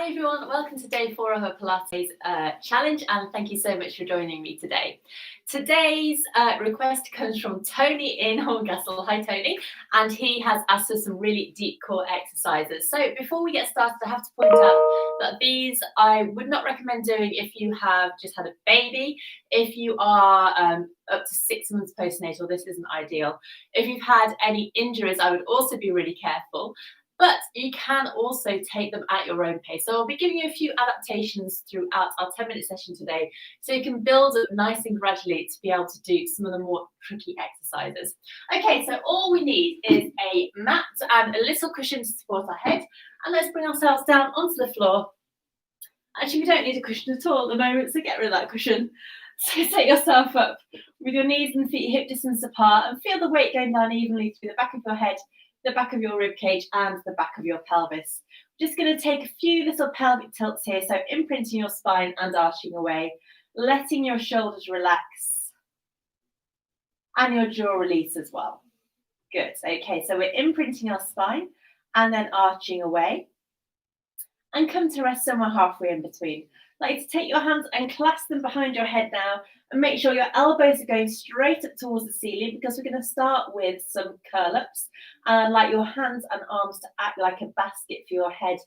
Hi everyone, welcome to day 4 of our Pilates challenge, and thank you so much for joining me today. Today's request comes from Tony in Horncastle. Hi Tony, and he has asked for some really deep core exercises. So before we get started, I have to point out that these I would not recommend doing if you have just had a baby. If you are up to 6 months postnatal, this isn't ideal. If you've had any injuries, I would also be really careful. But you can also take them at your own pace. So I'll be giving you a few adaptations throughout our 10-minute session today, so you can build up nice and gradually to be able to do some of the more tricky exercises. Okay, so all we need is a mat and a little cushion to support our head. And let's bring ourselves down onto the floor. Actually, we don't need a cushion at all at the moment, so get rid of that cushion. So set yourself up with your knees and feet hip distance apart and feel the weight going down evenly through the back of your head, the back of your rib cage and the back of your pelvis. Just going to take a few little pelvic tilts here, so imprinting your spine and arching away, letting your shoulders relax and your jaw release as well. Good. Okay, so we're imprinting our spine and then arching away, and come to rest somewhere halfway in between. Like to take your hands and clasp them behind your head now, and make sure your elbows are going straight up towards the ceiling, because we're going to start with some curl ups. And I'd like your hands and arms to act like a basket for your head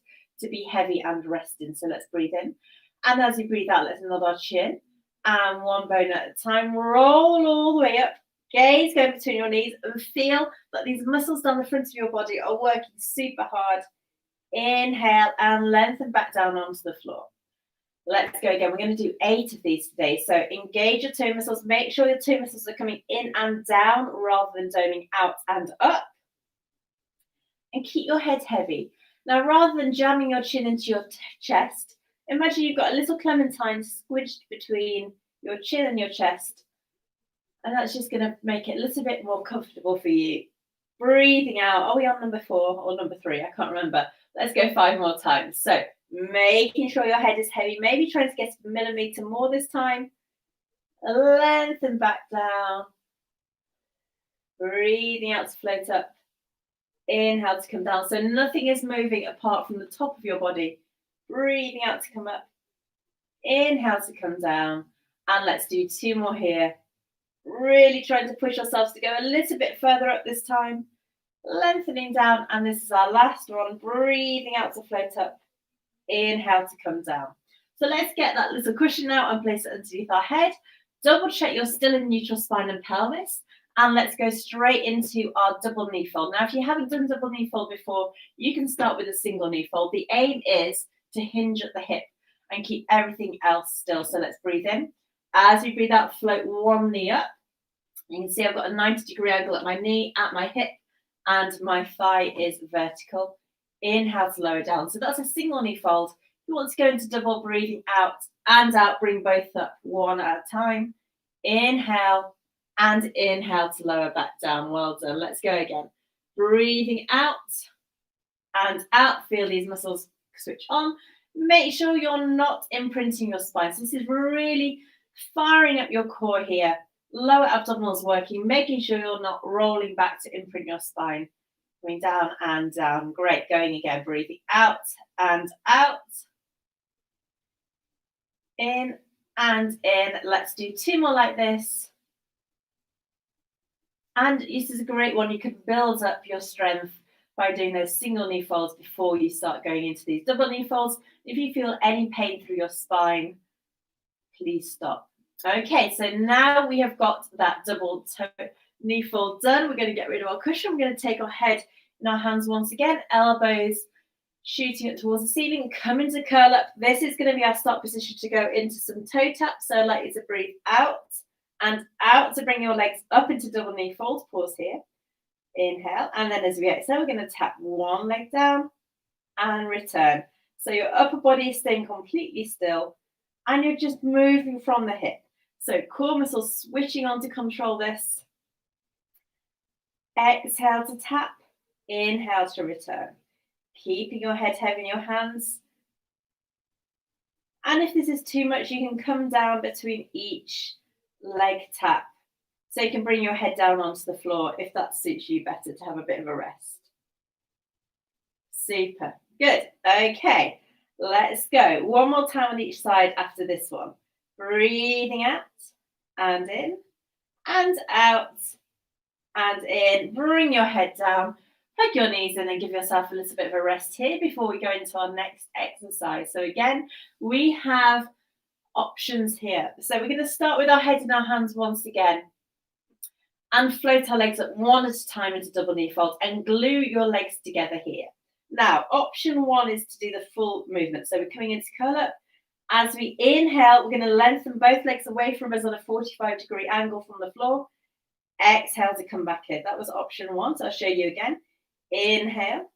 to be heavy and resting. So let's breathe in, and as you breathe out, let's nod our chin, and one bone at a time, roll all the way up. Gaze going between your knees and feel that these muscles down the front of your body are working super hard. Inhale and lengthen back down onto the floor. Let's go again. We're going to do 8 of these today. So engage your toe muscles. Make sure your toe muscles are coming in and down rather than doming out and up. And keep your head heavy. Now, rather than jamming your chin into your chest, imagine you've got a little clementine squished between your chin and your chest. And that's just going to make it a little bit more comfortable for you. Breathing out. Are we on number 4 or number 3? I can't remember. Let's go 5 more times. So making sure your head is heavy, maybe trying to get a millimeter more this time. Lengthen back down. Breathing out to float up. Inhale to come down. So nothing is moving apart from the top of your body. Breathing out to come up. Inhale to come down. And let's do 2 more here. Really trying to push ourselves to go a little bit further up this time. Lengthening down, and this is our last one. Breathing out to float up. Inhale to come down. So let's get that little cushion out and place it underneath our head. Double check you're still in neutral spine and pelvis, and let's go straight into our double knee fold. Now, if you haven't done double knee fold before, you can start with a single knee fold. The aim is to hinge at the hip and keep everything else still. So let's breathe in. As we breathe out, float one knee up. You can see I've got a 90-degree angle at my knee, at my hip, and my thigh is vertical. Inhale to lower down. So that's a single knee fold. If you want to go into double, breathing out and out, bring both up one at a time. Inhale and inhale to lower back down. Well done. Let's go again. Breathing out and out. Feel these muscles switch on. Make sure you're not imprinting your spine. So this is really firing up your core here. Lower abdominals working, making sure you're not rolling back to imprint your spine. Going down and down. Great. Going again. Breathing out and out. In and in. Let's do 2 more like this. And this is a great one. You can build up your strength by doing those single knee folds before you start going into these double knee folds. If you feel any pain through your spine, please stop. Okay, so now we have got that double toe knee fold done. We're going to get rid of our cushion. We're going to take our head in our hands once again, elbows shooting up towards the ceiling, come into curl up. This is going to be our start position to go into some toe taps. So I'd like you to breathe out and out to bring your legs up into double knee fold. Pause here. Inhale, and then as we exhale, we're going to tap one leg down and return. So your upper body is staying completely still, and you're just moving from the hip. So core muscles switching on to control this. Exhale to tap. Inhale to return. Keeping your head heavy in your hands. And if this is too much, you can come down between each leg tap. So you can bring your head down onto the floor if that suits you better to have a bit of a rest. Super. Good. Okay. Let's go. One more time on each side after this one. Breathing out and in and out and in. Bring your head down, hug your knees in, and give yourself a little bit of a rest here before we go into our next exercise. So again, we have options here. So we're going to start with our head in our hands once again and float our legs up one at a time into double knee folds and glue your legs together here. Now, option one is to do the full movement. So we're coming into curl up. As we inhale, we're going to lengthen both legs away from us on a 45-degree angle from the floor. Exhale to come back in. That was option one. So I'll show you again. Inhale.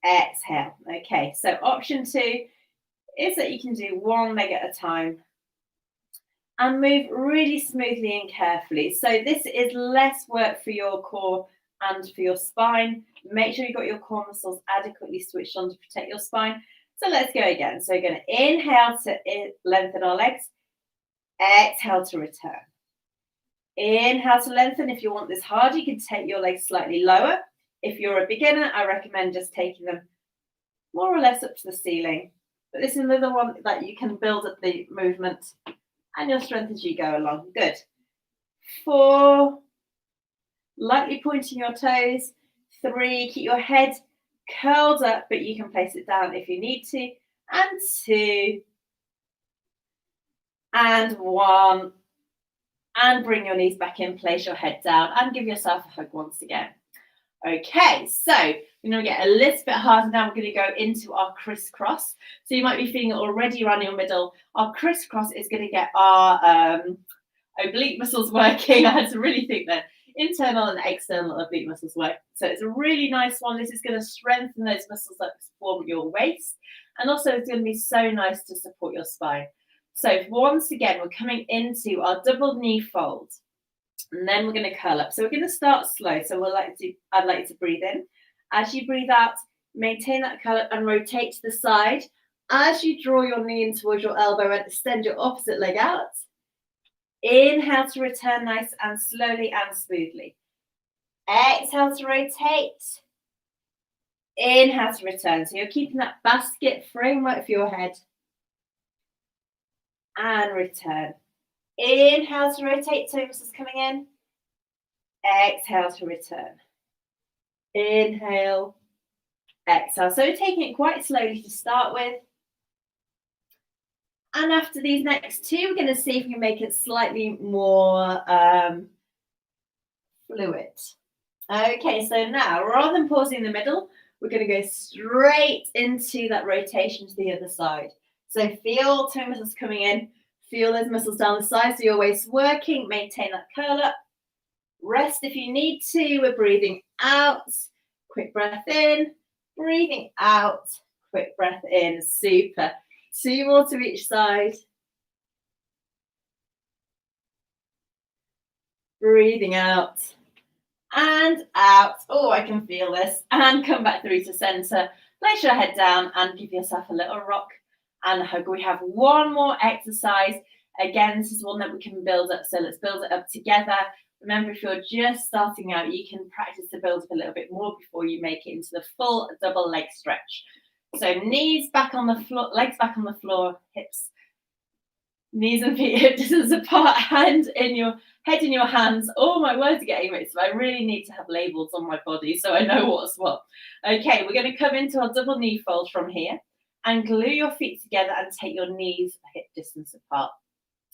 Exhale. Okay, so option two is that you can do one leg at a time and move really smoothly and carefully. So this is less work for your core and for your spine. Make sure you've got your core muscles adequately switched on to protect your spine. So let's go again. So we're going to inhale to lengthen our legs. Exhale to return. Inhale to lengthen. If you want this harder, you can take your legs slightly lower. If you're a beginner, I recommend just taking them more or less up to the ceiling. But this is another one that you can build up the movement and your strength as you go along. Good. 4, lightly pointing your toes. 3, keep your head curled up, but you can place it down if you need to. And 2, and 1. And bring your knees back in, place your head down, and give yourself a hug once again. Okay, so we're going to get a little bit harder now. We're going to go into our crisscross. So you might be feeling it already around your middle. Our crisscross is going to get our oblique muscles working. I had to really think that internal and external oblique muscles work. So it's a really nice one. This is going to strengthen those muscles that form your waist. And also it's going to be so nice to support your spine. So once again, we're coming into our double knee fold. And then we're going to curl up. So we're going to start slow. So I'd like to breathe in. As you breathe out, maintain that curl up and rotate to the side. As you draw your knee in towards your elbow and extend your opposite leg out. Inhale to return nice and slowly and smoothly. Exhale to rotate. Inhale to return. So you're keeping that basket framework for your head. And return. Inhale to rotate, toe muscles coming in. Exhale to return. Inhale. Exhale. So we're taking it quite slowly to start with. And after these next two, we're going to see if we can make it slightly more fluid. Okay, so now, rather than pausing in the middle, we're going to go straight into that rotation to the other side. So feel toe muscles coming in. Feel those muscles down the sides of your waist working. Maintain that curl up. Rest if you need to. We're breathing out. Quick breath in. Breathing out. Quick breath in. Super. 2 more to each side. Breathing out. And out. Oh, I can feel this. And come back through to center. Place your head down and give yourself a little rock and hug. We have one more exercise. Again, this is one that we can build up. So let's build it up together. Remember, if you're just starting out, you can practice to build up a little bit more before you make it into the full double leg stretch. So knees back on the floor, legs back on the floor, hips, knees and feet hip distance apart, head in your hands. Oh, my words are getting mixed. So I really need to have labels on my body so I know what's what. Okay, we're going to come into our double knee fold from here. And glue your feet together and take your knees hip distance apart.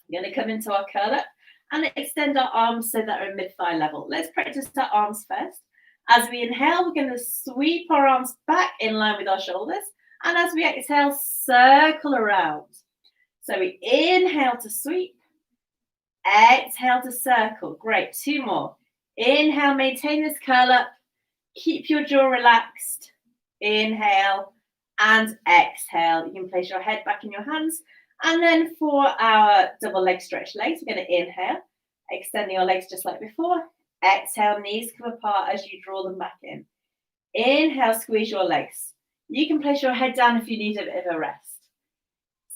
We're going to come into our curl up and extend our arms so that are mid-thigh level. Let's practice our arms first. As we inhale, we're going to sweep our arms back in line with our shoulders. And as we exhale, circle around. So we inhale to sweep. Exhale to circle. Great. 2 more. Inhale, maintain this curl up. Keep your jaw relaxed. Inhale. And exhale. You can place your head back in your hands. And then for our double leg stretch legs, we're going to inhale, extending your legs just like before. Exhale, knees come apart as you draw them back in. Inhale, squeeze your legs. You can place your head down if you need a bit of a rest.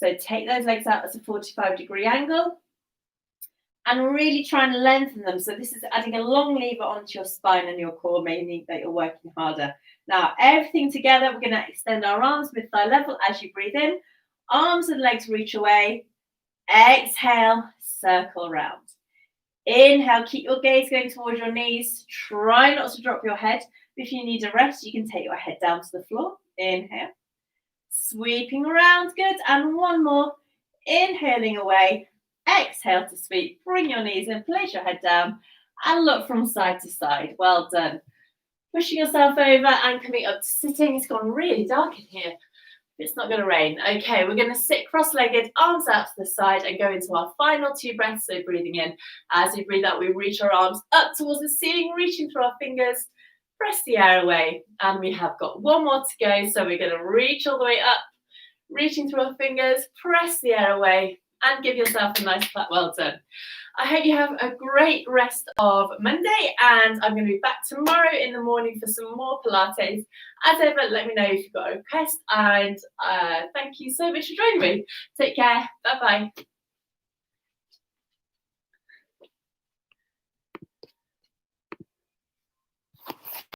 So take those legs out at a 45-degree angle and really try and lengthen them. So this is adding a long lever onto your spine and your core, meaning that you're working harder. Now, everything together, we're going to extend our arms mid-thigh level as you breathe in. Arms and legs reach away. Exhale, circle round. Inhale, keep your gaze going towards your knees. Try not to drop your head. If you need a rest, you can take your head down to the floor. Inhale. Sweeping around, good. And one more. Inhaling away. Exhale to sweep. Bring your knees in, place your head down, and look from side to side. Well done. Pushing yourself over and coming up to sitting. It's gone really dark in here. It's not going to rain. Okay, we're going to sit cross-legged, arms out to the side, and go into our final 2 breaths. So breathing in. As we breathe out, we reach our arms up towards the ceiling, reaching through our fingers. Press the air away. And we have got one more to go. So we're going to reach all the way up, reaching through our fingers, press the air away, and give yourself a nice clap. Well done. I hope you have a great rest of Monday, and I'm going to be back tomorrow in the morning for some more Pilates. As ever, let me know if you've got a request, and thank you so much for joining me. Take care. Bye-bye.